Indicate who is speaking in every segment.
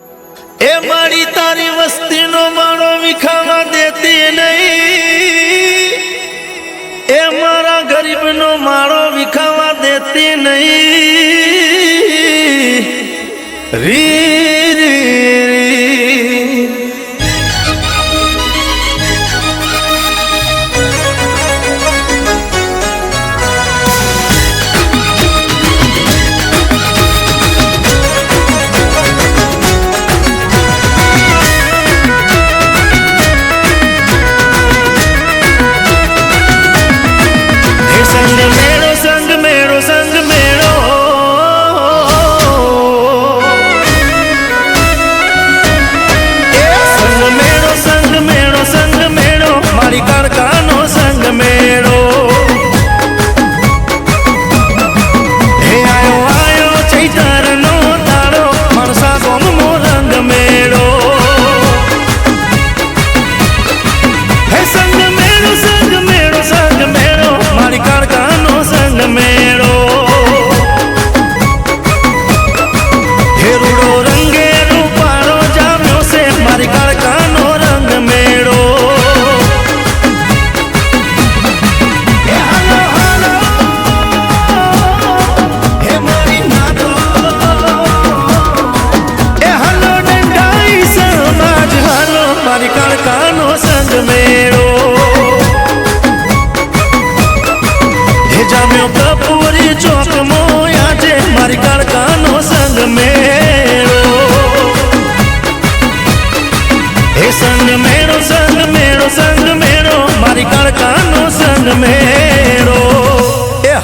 Speaker 1: ए मारी तारी वस्ती नो मारो विखावा देती नहीं, ए मारा गरीब नो मारो विखावा देती नहीं। री री री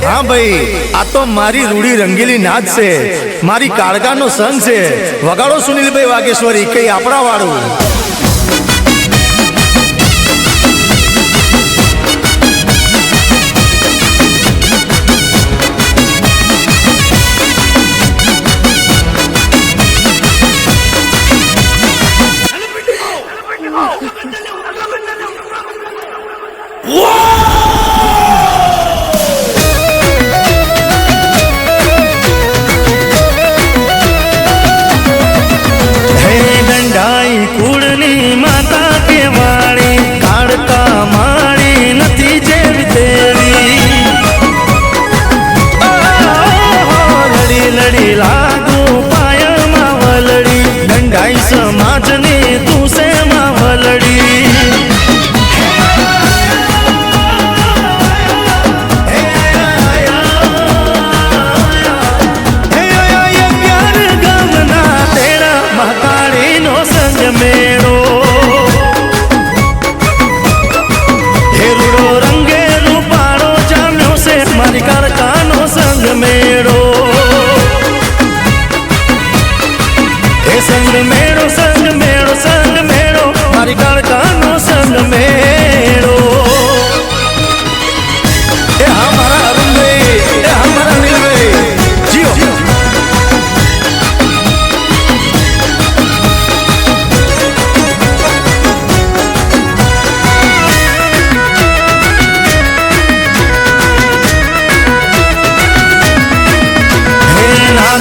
Speaker 1: हाँ भाई आ तो मारी रूड़ी रंगीली नाच से मारी काळगा नो संग से वगाड़ो सुनील भाई वागेश्वरी कई आपड़ा वाड़ू।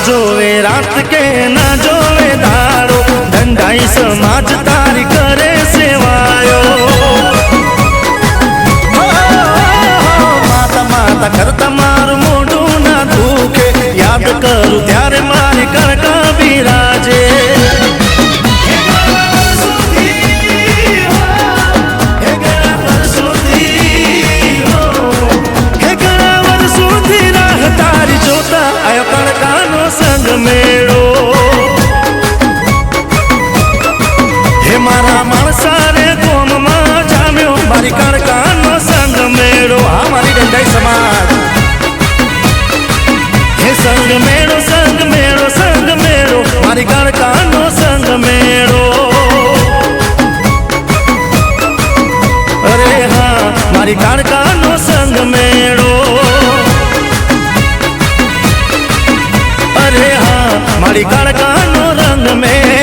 Speaker 1: जोवे रात के ना जोवे दारो दंडाई समाज तारी करे सेवायो। माता माता करता मार मोडू ना दुखे याद करू त्यारे मारी कड़का बिराजे। मारी काड़का नो संग मेड़ो, अरे हाँ मारी काड़का नो रंग में